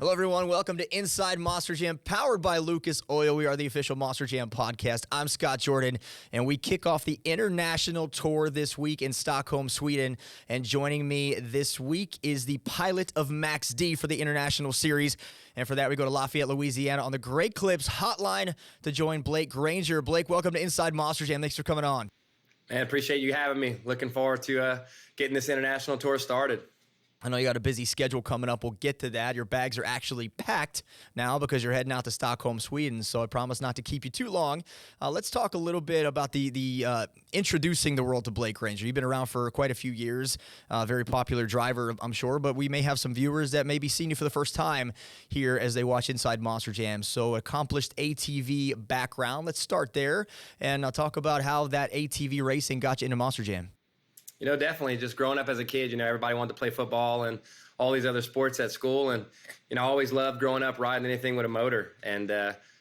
Hello, everyone. Welcome to Inside Monster Jam, powered by Lucas Oil. We are the official Monster Jam podcast. I'm Scott Jordan, and we kick off the international tour this week in Stockholm, Sweden. And joining me this week is the pilot of Max D for the international series. And for that, we go to Lafayette, Louisiana on the Great Clips hotline to join Blake Granger. Blake, welcome to Inside Monster Jam. Thanks for coming on. Man, appreciate you having me. Looking forward to getting this international tour started. I know you got a busy schedule coming up. We'll get to that. Your bags are actually packed now because you're heading out to Stockholm, Sweden, so I promise not to keep you too long. Let's talk a little bit about the introducing the world to Blake Granger. You've been around for quite a few years, very popular driver, I'm sure, but we may have some viewers that may be seeing you for the first time here as they watch Inside Monster Jam. So accomplished ATV background. Let's start there, and I'll talk about how that ATV racing got you into Monster Jam. You know, definitely just growing up as a kid, everybody wanted to play football and all these other sports at school. And, I always loved growing up riding anything with a motor and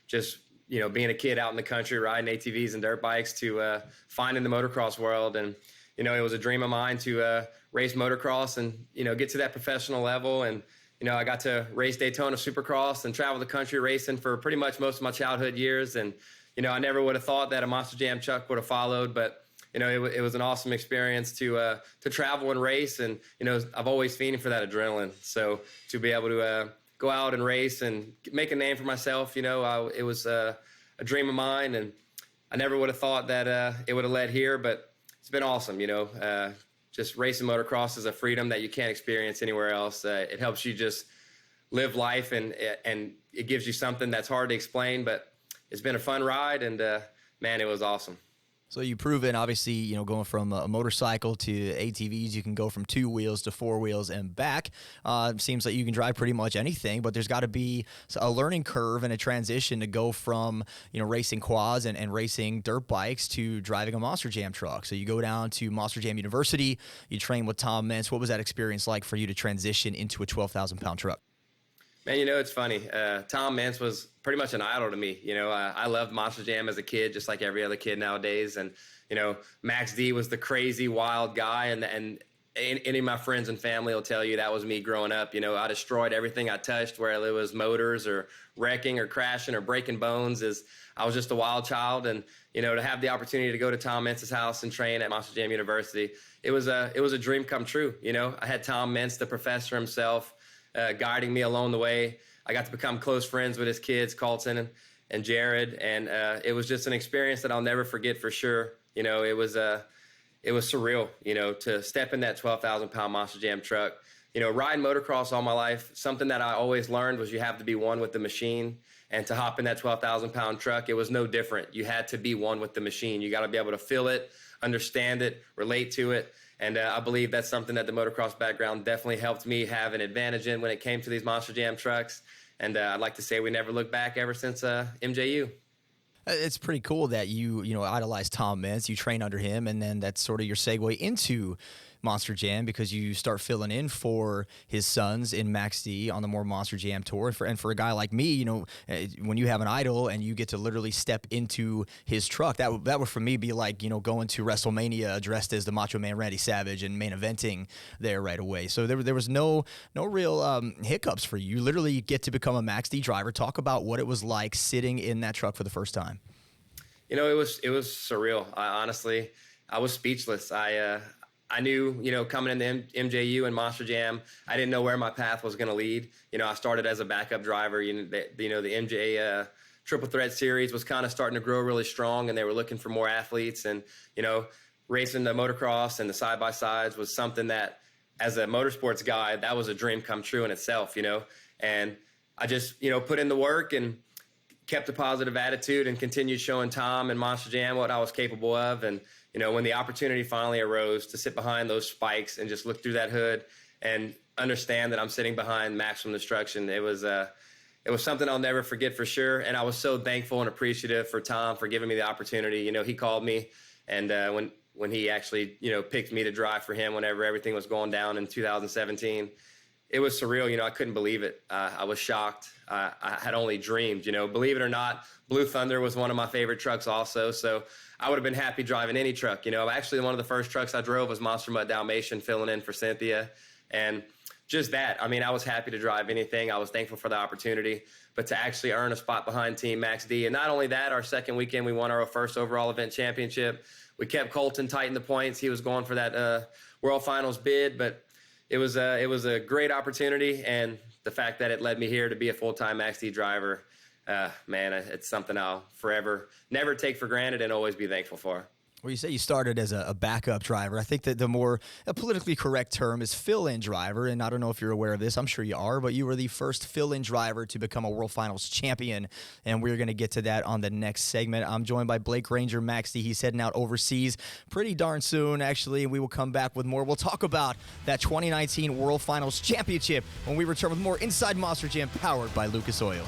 just, being a kid out in the country, riding ATVs and dirt bikes to finding the motocross world. And, it was a dream of mine to race motocross and, get to that professional level. And, I got to race Daytona Supercross and travel the country racing for pretty much most of my childhood years. And, I never would have thought that a Monster Jam truck would have followed, but it was an awesome experience to travel and race, and I've always fiending for that adrenaline. So to be able to go out and race and make a name for myself, it was a dream of mine, and I never would have thought that it would have led here. But it's been awesome, just racing motocross is a freedom that you can't experience anywhere else. It helps you just live life, and it gives you something that's hard to explain. But it's been a fun ride, and man, it was awesome. So you've proven, obviously, going from a motorcycle to ATVs, you can go from 2 wheels to 4 wheels and back. Seems like you can drive pretty much anything, but there's got to be a learning curve and a transition to go from, racing quads and racing dirt bikes to driving a Monster Jam truck. So you go down to Monster Jam University, you train with Tom Mintz. What was that experience like for you to transition into a 12,000-pound truck? Man, it's funny. Tom Mintz was pretty much an idol to me. I loved Monster Jam as a kid, just like every other kid nowadays. And, Max D was the crazy, wild guy. And any of my friends and family will tell you that was me growing up. I destroyed everything I touched, whether it was motors or wrecking or crashing or breaking bones. I was just a wild child. And, to have the opportunity to go to Tom Mintz's house and train at Monster Jam University, it was a dream come true. I had Tom Mintz, the professor himself, guiding me along the way. I got to become close friends with his kids, Colton and Jared, and it was just an experience that I'll never forget for sure. It was surreal, to step in that 12,000-pound Monster Jam truck. Riding motocross all my life, something that I always learned was you have to be one with the machine, and to hop in that 12,000-pound truck, it was no different. You had to be one with the machine. You got to be able to feel it, understand it, relate to it. And I believe that's something that the motocross background definitely helped me have an advantage in when it came to these Monster Jam trucks. And I'd like to say we never looked back ever since MJU. It's pretty cool that you idolize Tom Mintz, you train under him, and then that's sort of your segue into Monster Jam because you start filling in for his sons in Max D on the more Monster Jam tour. And for a guy like me, when you have an idol and you get to literally step into his truck, that would for me be like, going to WrestleMania dressed as the Macho Man Randy Savage and main eventing there right away. So there was no real hiccups for you. You literally get to become a Max D driver. Talk about what it was like sitting in that truck for the first time. It was surreal. I was speechless. I knew, coming into MJU and Monster Jam, I didn't know where my path was going to lead. I started as a backup driver. The MJ Triple Threat Series was kind of starting to grow really strong, and they were looking for more athletes. And, racing the motocross and the side-by-sides was something that, as a motorsports guy, that was a dream come true in itself, And I just, put in the work and kept a positive attitude and continued showing Tom and Monster Jam what I was capable of. And, when the opportunity finally arose to sit behind those spikes and just look through that hood and understand that I'm sitting behind Maximum Destruction, it was something I'll never forget for sure. And I was so thankful and appreciative for Tom for giving me the opportunity. He called me, and when he actually, picked me to drive for him whenever everything was going down in 2017, it was surreal. I couldn't believe it. I was shocked. I had only dreamed, believe it or not, Blue Thunder was one of my favorite trucks also. So I would have been happy driving any truck. Actually, one of the first trucks I drove was Monster Mutt Dalmatian, filling in for Cynthia. And just that. I mean, I was happy to drive anything. I was thankful for the opportunity, but to actually earn a spot behind Team Max D. And not only that, our second weekend, we won our first overall event championship. We kept Colton tight in the points. He was going for that World Finals bid, but it was a great opportunity. And the fact that it led me here to be a full-time Max D driver, man, it's something I'll forever never take for granted and always be thankful for. Well, you say you started as a backup driver. I think that the more politically correct term is fill-in driver, and I don't know if you're aware of this. I'm sure you are, but you were the first fill-in driver to become a World Finals champion, and we're going to get to that on the next segment. I'm joined by Blake Granger, Max D. He's heading out overseas pretty darn soon, actually, and we will come back with more. We'll talk about that 2019 World Finals championship when we return with more Inside Monster Jam powered by Lucas Oil.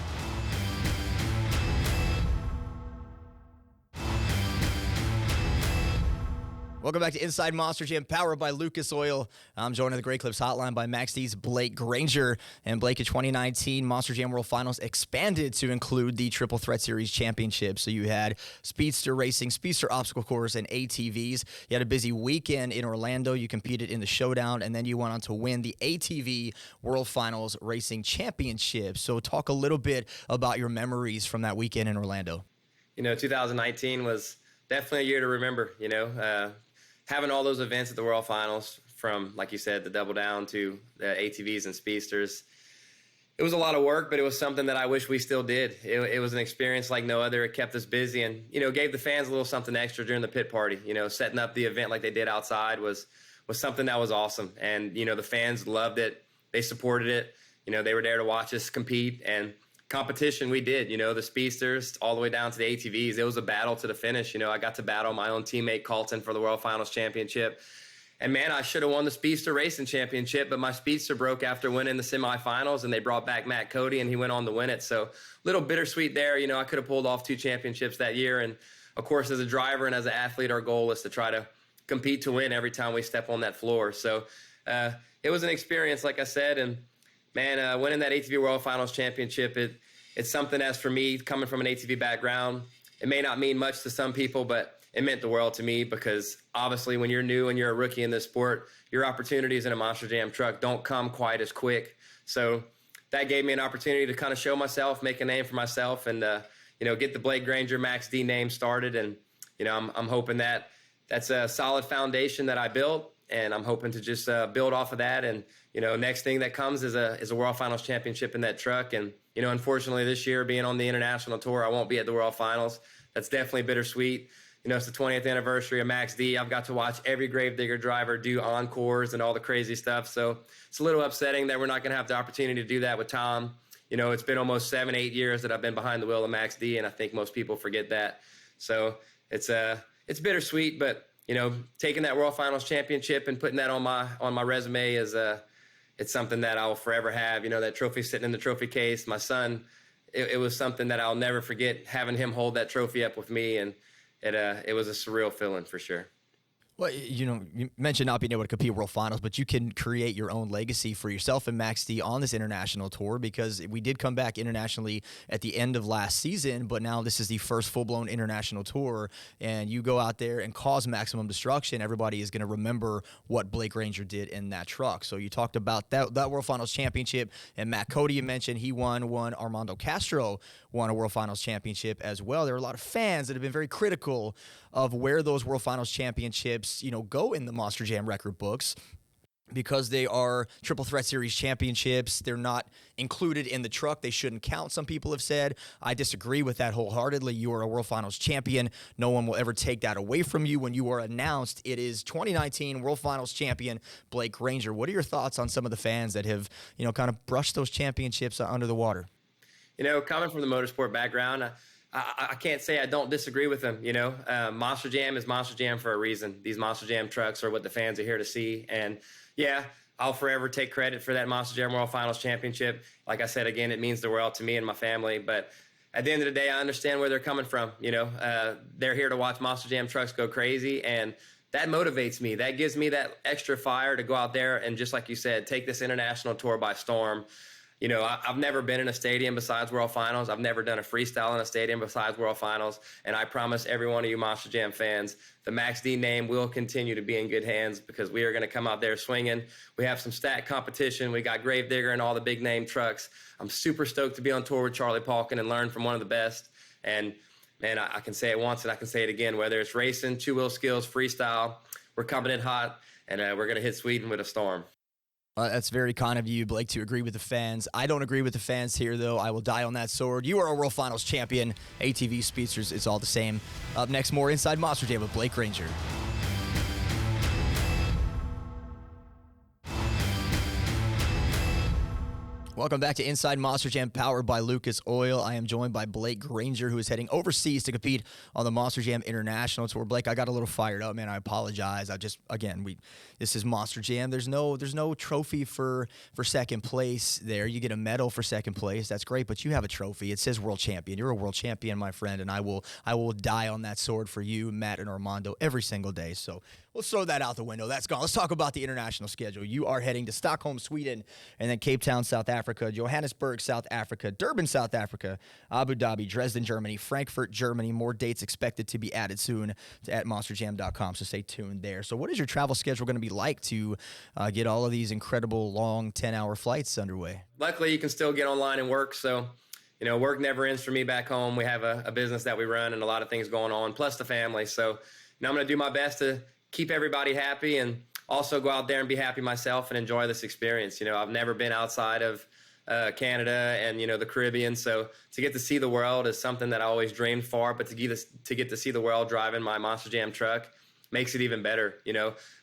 Welcome back to Inside Monster Jam, powered by Lucas Oil. I'm joined on the Great Clips Hotline by Max D's Blake Granger. And Blake, in 2019 Monster Jam World Finals expanded to include the Triple Threat Series Championship. So you had Speedster Racing, Speedster Obstacle Course, and ATVs. You had a busy weekend in Orlando. You competed in the Showdown, and then you went on to win the ATV World Finals Racing Championship. So talk a little bit about your memories from that weekend in Orlando. 2019 was definitely a year to remember, having all those events at the World Finals, from, like you said, the Double Down to the ATVs and Speedsters. It was a lot of work, but it was something that I wish we still did. It was an experience like no other. It kept us busy and, gave the fans a little something extra during the pit party. Setting up the event like they did outside was something that was awesome. And, the fans loved it. They supported it. They were there to watch us compete, and competition we did, the Speedsters all the way down to the ATVs. It was a battle to the finish. I got to battle my own teammate Colton for the World Finals Championship. And man, I should have won the Speedster Racing Championship, but my Speedster broke after winning the semifinals, and they brought back Matt Cody, and he went on to win it. So little bittersweet there. I could have pulled off 2 championships that year. And of course, as a driver and as an athlete, our goal is to try to compete to win every time we step on that floor. So it was an experience, like I said, and man, winning that ATV World Finals Championship, it's something, as for me, coming from an ATV background, it may not mean much to some people, but it meant the world to me, because obviously when you're new and you're a rookie in this sport, your opportunities in a Monster Jam truck don't come quite as quick. So that gave me an opportunity to kind of show myself, make a name for myself, and get the Blake Granger Max D name started. And I'm hoping that that's a solid foundation that I built, and I'm hoping to just build off of that. And next thing that comes is a World Finals Championship in that truck. And unfortunately this year, being on the international tour, I won't be at the World Finals. That's definitely bittersweet. It's the 20th anniversary of Max D. I've got to watch every Gravedigger driver do encores and all the crazy stuff. So it's a little upsetting that we're not going to have the opportunity to do that with Tom. It's been almost 7-8 years that I've been behind the wheel of Max D, and I think most people forget that. So it's bittersweet, but taking that World Finals Championship and putting that on my resume is it's something that I will forever have. That trophy sitting in the trophy case. My son, it was something that I'll never forget, having him hold that trophy up with me, and it was a surreal feeling for sure. Well, you mentioned not being able to compete at World Finals, but you can create your own legacy for yourself and Max D on this international tour, because we did come back internationally at the end of last season, but now this is the first full-blown international tour, and you go out there and cause maximum destruction. Everybody is going to remember what Blake Granger did in that truck. So you talked about that World Finals championship, and Matt Cody, you mentioned, he won one. Armando Castro won a World Finals championship as well. There are a lot of fans that have been very critical of where those World Finals championships go in the Monster Jam record books, because they are Triple Threat Series championships. They're not included in the truck. They shouldn't count, some people have said. I disagree with that wholeheartedly. You are a World Finals champion. No one will ever take that away from you. When you are announced, it is 2019 World Finals champion Blake Granger. What are your thoughts on some of the fans that have, kind of brushed those championships under the water? Coming from the motorsport background, I can't say I don't disagree with them. Monster Jam is Monster Jam for a reason. These Monster Jam trucks are what the fans are here to see. And yeah, I'll forever take credit for that Monster Jam World Finals Championship. Like I said, again, it means the world to me and my family. But at the end of the day, I understand where they're coming from. They're here to watch Monster Jam trucks go crazy. And that motivates me. That gives me that extra fire to go out there and, just like you said, take this international tour by storm. I've never been in a stadium besides World Finals. I've never done a freestyle in a stadium besides World Finals. And I promise every one of you Monster Jam fans, the Max D name will continue to be in good hands because we are going to come out there swinging. We have some stat competition. We got Gravedigger and all the big name trucks. I'm super stoked to be on tour with Charlie Palkin and learn from one of the best. And man, I can say it once and I can say it again, whether it's racing, two-wheel skills, freestyle, we're coming in hot, and we're going to hit Sweden with a storm. That's very kind of you, Blake, to agree with the fans. I don't agree with the fans here, though. I will die on that sword. You are a World Finals champion. ATV Speedsters, it's all the same. Up next, more Inside Monster Jam with Blake Granger. Welcome back to Inside Monster Jam, powered by Lucas Oil. I am joined by Blake Granger, who is heading overseas to compete on the Monster Jam International Tour. Blake, I got a little fired up, man. I apologize. This is Monster Jam. There's no trophy for second place there. You get a medal for second place. That's great, but you have a trophy. It says world champion. You're a world champion, my friend, and I will die on that sword for you, Matt, and Armando every single day. So let's throw that out the window. That's gone. Let's talk about the international schedule. You are heading to Stockholm, Sweden, and then Cape Town, South Africa, Johannesburg, South Africa, Durban, South Africa, Abu Dhabi, Dresden, Germany, Frankfurt, Germany. More dates expected to be added soon at monsterjam.com, so stay tuned there. So what is your travel schedule going to be like to get all of these incredible long 10-hour flights underway? Luckily, you can still get online and work, so work never ends for me back home. We have a business that we run and a lot of things going on, plus the family. So I'm going to do my best to keep everybody happy and also go out there and be happy myself and enjoy this experience. I've never been outside of Canada and, the Caribbean. So to get to see the world is something that I always dreamed for, but to get to see the world driving my Monster Jam truck makes it even better.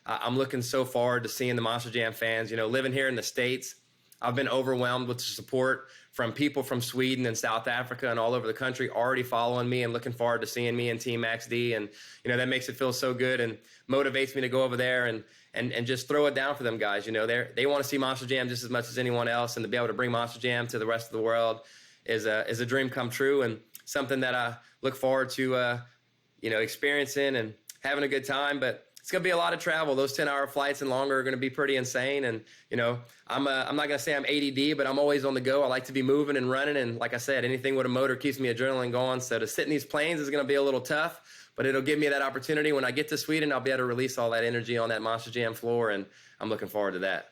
I'm looking so forward to seeing the Monster Jam fans, living here in the States. I've been overwhelmed with the support from people from Sweden and South Africa and all over the country already following me and looking forward to seeing me and Team Max D. And, that makes it feel so good and motivates me to go over there and just throw it down for them guys. They want to see Monster Jam just as much as anyone else, and to be able to bring Monster Jam to the rest of the world is a dream come true and something that I look forward to, experiencing and having a good time. But it's going to be a lot of travel. Those 10-hour flights and longer are going to be pretty insane. And, I'm not going to say I'm ADD, but I'm always on the go. I like to be moving and running. And like I said, anything with a motor keeps me adrenaline going. So to sit in these planes is going to be a little tough, but it'll give me that opportunity. When I get to Sweden, I'll be able to release all that energy on that Monster Jam floor. And I'm looking forward to that.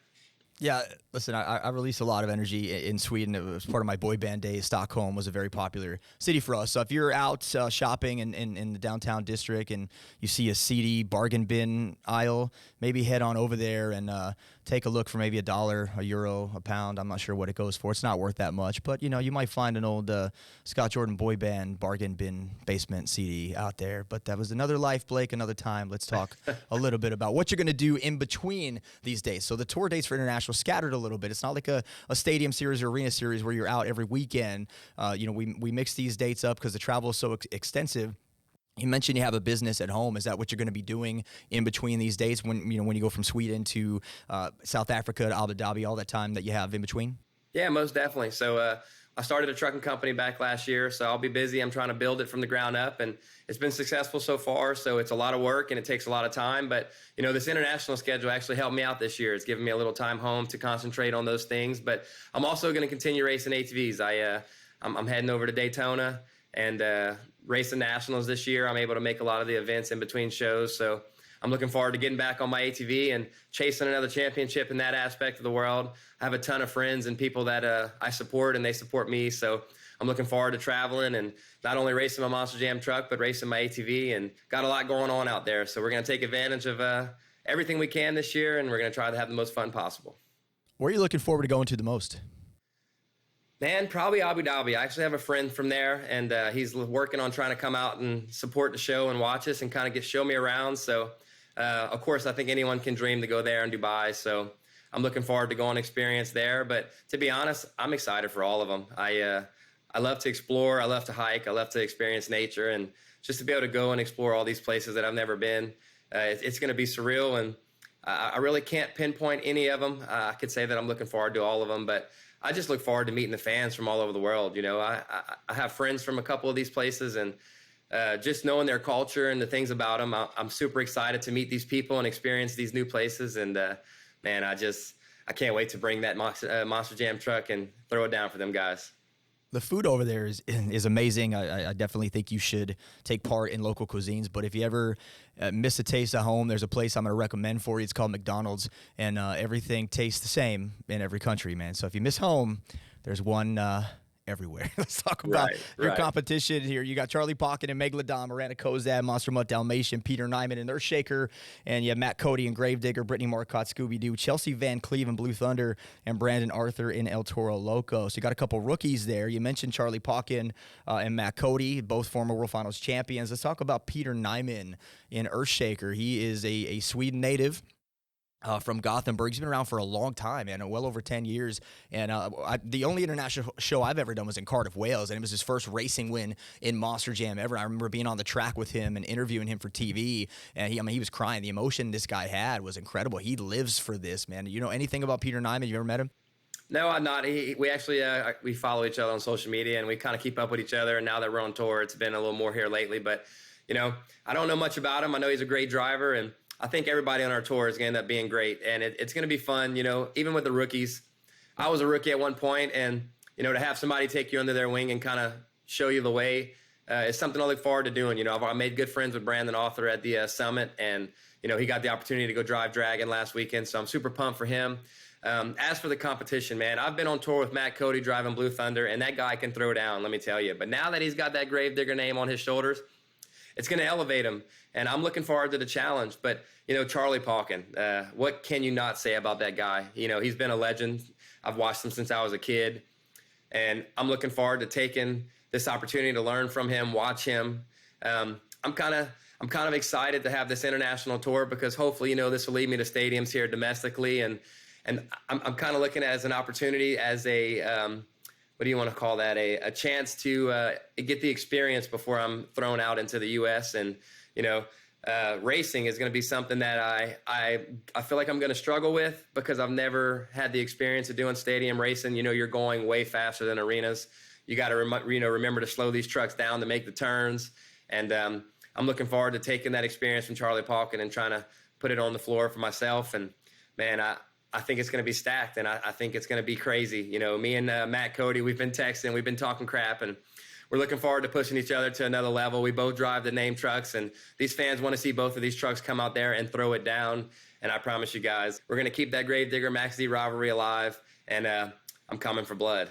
Yeah, listen, I released a lot of energy in Sweden. It was part of my boy band days. Stockholm was a very popular city for us. So if you're out shopping in the downtown district and you see a seedy bargain bin aisle, maybe head on over there and take a look for maybe $1, €1, a pound. I'm not sure what it goes for. It's not worth that much. But, you might find an old Scott Jordan boy band bargain bin basement CD out there. But that was another life, Blake, another time. Let's talk a little bit about what you're going to do in between these days. So the tour dates for international scattered a little bit. It's not like a stadium series or arena series where you're out every weekend. We mix these dates up because the travel is so extensive. You mentioned you have a business at home. Is that what you're going to be doing in between these dates when you go from Sweden to South Africa to Abu Dhabi, all that time that you have in between? Yeah, most definitely. So I started a trucking company back last year, so I'll be busy. I'm trying to build it from the ground up, and it's been successful so far. So it's a lot of work and it takes a lot of time. But, this international schedule actually helped me out this year. It's given me a little time home to concentrate on those things. But I'm also going to continue racing ATVs. I'm heading over to Daytona and racing nationals this year. I'm able to make a lot of the events in between shows. So I'm looking forward to getting back on my ATV and chasing another championship in that aspect of the world. I have a ton of friends and people that I support, and they support me. So I'm looking forward to traveling and not only racing my Monster Jam truck, but racing my ATV, and got a lot going on out there. So we're going to take advantage of everything we can this year, and we're going to try to have the most fun possible. Where are you looking forward to going to the most? Man, probably Abu Dhabi. I actually have a friend from there, and he's working on trying to come out and support the show and watch us and kind of show me around. So, of course, I think anyone can dream to go there in Dubai. So I'm looking forward to going experience there. But to be honest, I'm excited for all of them. I love to explore. I love to hike. I love to experience nature. And just to be able to go and explore all these places that I've never been, it's going to be surreal. And I really can't pinpoint any of them. I could say that I'm looking forward to all of them, but I just look forward to meeting the fans from all over the world. I have friends from a couple of these places, and just knowing their culture and the things about them, I'm super excited to meet these people and experience these new places. And man, I can't wait to bring that Monster Jam truck and throw it down for them guys. The food over there is amazing. I definitely think you should take part in local cuisines. But if you ever miss a taste at home, there's a place I'm going to recommend for you. It's called McDonald's, and everything tastes the same in every country, man. So if you miss home, there's one everywhere. Let's talk about your competition here. You got Charlie Pocket and Megalodon, Miranda Kozad, Monster Mutt Dalmatian, Peter Nyman and Earthshaker, and you have Matt Cody and Gravedigger, Brittany Marcotte, Scooby-Doo, Chelsea Van Cleve and Blue Thunder, and Brandon Arthur in El Toro Loco. So you got a couple rookies there. You mentioned Charlie Pocket and Matt Cody, both former World Finals champions. Let's talk about Peter Nyman in Earthshaker. He is a Sweden native. From Gothenburg. He's been around for a long time, man, well over 10 years. And the only international show I've ever done was in Cardiff, Wales, and it was his first racing win in Monster Jam ever. I remember being on the track with him and interviewing him for TV, and he was crying. The emotion this guy had was incredible. He lives for this, man. You know anything about Peter Nyman? You ever met him? No, I'm not. We actually we follow each other on social media, and we kind of keep up with each other. And now that we're on tour, it's been a little more here lately. But, you know, I don't know much about him. I know he's a great driver, and I think everybody on our tour is going to end up being great, and it's going to be fun, you know, even with the rookies. I was a rookie at one point, and, you know, to have somebody take you under their wing and kind of show you the way is something I look forward to doing. You know, I made good friends with Brandon Arthur at the summit, and, you know, he got the opportunity to go drive Dragon last weekend, so I'm super pumped for him. As for the competition, man, I've been on tour with Matt Cody driving Blue Thunder, and that guy can throw down, let me tell you. But now that he's got that Gravedigger name on his shoulders, it's going to elevate him, and I'm looking forward to the challenge. But, you know, Charlie Pocket, what can you not say about that guy? You know, he's been a legend. I've watched him since I was a kid, and I'm looking forward to taking this opportunity to learn from him, watch him. I'm kind of excited to have this international tour because hopefully, you know, this will lead me to stadiums here domestically, and I'm kind of looking at it as an opportunity, as a what do you want to call that? A chance to get the experience before I'm thrown out into the U.S. And, you know, racing is going to be something that I feel like I'm going to struggle with because I've never had the experience of doing stadium racing. You know, you're going way faster than arenas. You got to remember to slow these trucks down to make the turns. And I'm looking forward to taking that experience from Charlie Pocket and trying to put it on the floor for myself. And, man, I think it's going to be stacked, and I think it's going to be crazy. You know, me and Matt Cody, we've been texting, we've been talking crap, and we're looking forward to pushing each other to another level. We both drive the name trucks, and these fans want to see both of these trucks come out there and throw it down. And I promise you guys, we're going to keep that Gravedigger Max D rivalry alive, and I'm coming for blood.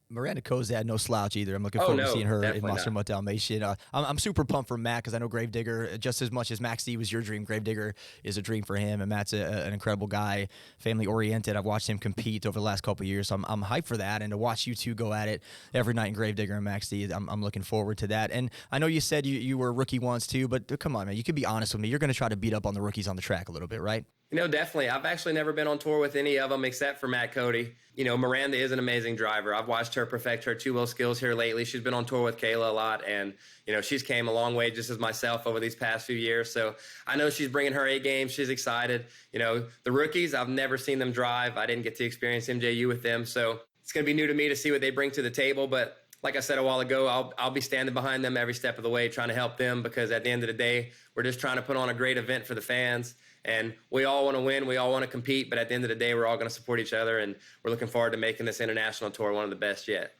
Miranda Kozad, no slouch either. I'm looking forward to seeing her in Monster Mutt Dalmatian. I'm super pumped for Matt because I know Gravedigger, just as much as Max D was your dream, Gravedigger is a dream for him. And Matt's an incredible guy, family-oriented. I've watched him compete over the last couple of years, so I'm hyped for that. And to watch you two go at it every night in Gravedigger and Max D, I'm looking forward to that. And I know you said you were a rookie once too, but come on, man. You can be honest with me. You're going to try to beat up on the rookies on the track a little bit, right? You know, definitely. I've actually never been on tour with any of them except for Matt Cody. You know, Miranda is an amazing driver. I've watched her perfect her two-wheel skills here lately. She's been on tour with Kayla a lot, and, you know, she's came a long way just as myself over these past few years. So I know she's bringing her A game. She's excited. You know, the rookies, I've never seen them drive. I didn't get to experience MJU with them. So it's going to be new to me to see what they bring to the table. But like I said a while ago, I'll be standing behind them every step of the way, trying to help them, because at the end of the day, we're just trying to put on a great event for the fans. And we all want to win. We all want to compete. But at the end of the day, we're all going to support each other. And we're looking forward to making this international tour one of the best yet.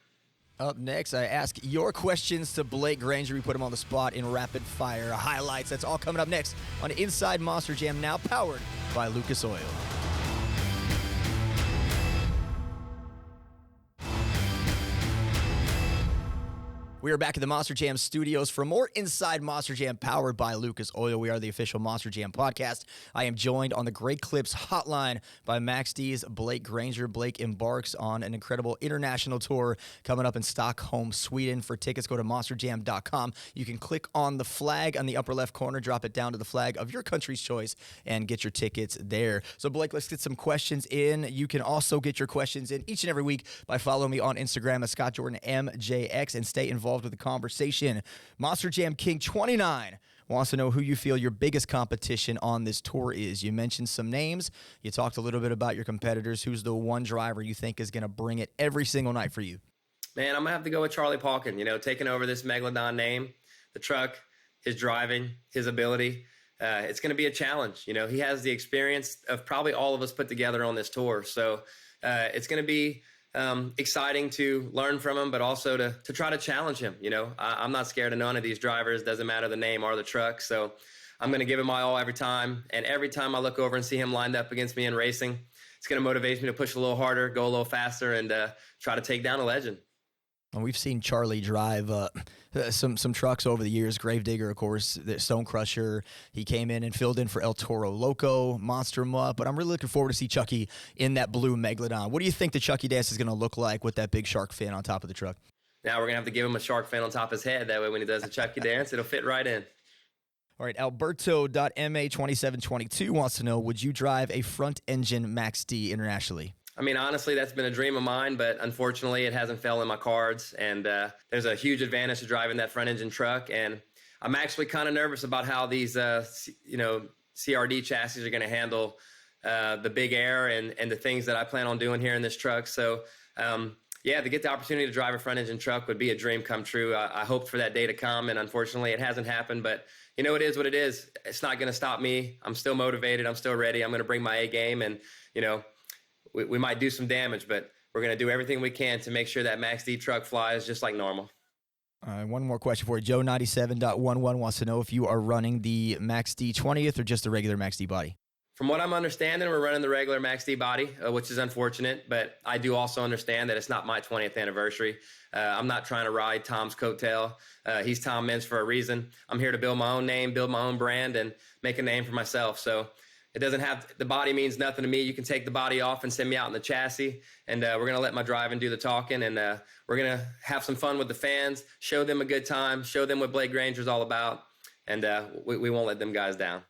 Up next, I ask your questions to Blake Granger. We put him on the spot in rapid fire highlights. That's all coming up next on Inside Monster Jam, now powered by Lucas Oil. We are back at the Monster Jam studios for more Inside Monster Jam, powered by Lucas Oil. We are the official Monster Jam podcast. I am joined on the Great Clips hotline by Max D's Blake Granger. Blake embarks on an incredible international tour coming up in Stockholm, Sweden. For tickets, go to monsterjam.com. You can click on the flag on the upper left corner, drop it down to the flag of your country's choice, and get your tickets there. So, Blake, let's get some questions in. You can also get your questions in each and every week by following me on Instagram at ScottJordanMJX and stay involved with the conversation. Monster Jam King 29 wants to know who you feel your biggest competition on this tour is. You mentioned some names. You talked a little bit about your competitors. Who's the one driver you think is going to bring it every single night for you? Man, I'm going to have to go with Charlie Pocket, you know, taking over this Megalodon name, the truck, his driving, his ability. it's going to be a challenge. You know, he has the experience of probably all of us put together on this tour. So it's going to be exciting to learn from him, but also to try to challenge him. You know, I'm not scared of none of these drivers. Doesn't matter the name or the truck. So I'm going to give him my all every time. And every time I look over and see him lined up against me in racing, it's going to motivate me to push a little harder, go a little faster, and try to take down a legend. And we've seen Charlie drive some trucks over the years. Gravedigger, of course, the Stone Crusher. He came in and filled in for El Toro Loco, Monster Mutt. But I'm really looking forward to see Chucky in that blue Megalodon. What do you think the Chucky dance is going to look like with that big shark fin on top of the truck? Now we're going to have to give him a shark fin on top of his head. That way when he does the Chucky dance, it'll fit right in. All right, Alberto.ma2722 wants to know, would you drive a front-engine Max D internationally? I mean, honestly, that's been a dream of mine, but unfortunately, it hasn't fell in my cards. And there's a huge advantage to driving that front-engine truck. And I'm actually kind of nervous about how these, CRD chassis are going to handle the big air and the things that I plan on doing here in this truck. So, to get the opportunity to drive a front-engine truck would be a dream come true. I hoped for that day to come, and unfortunately, it hasn't happened. But, you know, it is what it is. It's not going to stop me. I'm still motivated. I'm still ready. I'm going to bring my A game, and, you know, we might do some damage, but we're going to do everything we can to make sure that Max D truck flies just like normal. One more question for you. Joe97.11 wants to know if you are running the Max D 20th or just the regular Max D body. From what I'm understanding, we're running the regular Max D body, which is unfortunate, but I do also understand that it's not my 20th anniversary. I'm not trying to ride Tom's coattail. He's Tom Meents for a reason. I'm here to build my own name, build my own brand, and make a name for myself. So it doesn't have, the body means nothing to me. You can take the body off and send me out in the chassis, and we're going to let my driving do the talking, and we're going to have some fun with the fans, show them a good time, show them what Blake Granger is all about, and we won't let them guys down.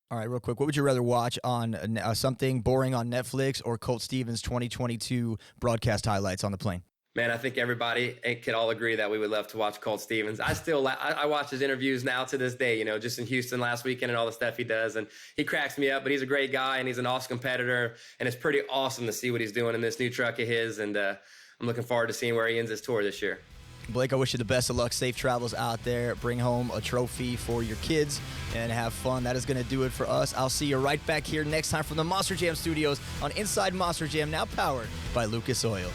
All right, real quick, what would you rather watch on something boring on Netflix or Colt Stevens' 2022 broadcast highlights on the plane? Man, I think everybody could all agree that we would love to watch Colt Stevens. I watch his interviews now to this day, you know, just in Houston last weekend and all the stuff he does. And he cracks me up, but he's a great guy and he's an awesome competitor. And it's pretty awesome to see what he's doing in this new truck of his. And I'm looking forward to seeing where he ends his tour this year. Blake, I wish you the best of luck. Safe travels out there. Bring home a trophy for your kids and have fun. That is going to do it for us. I'll see you right back here next time from the Monster Jam studios on Inside Monster Jam, now powered by Lucas Oil.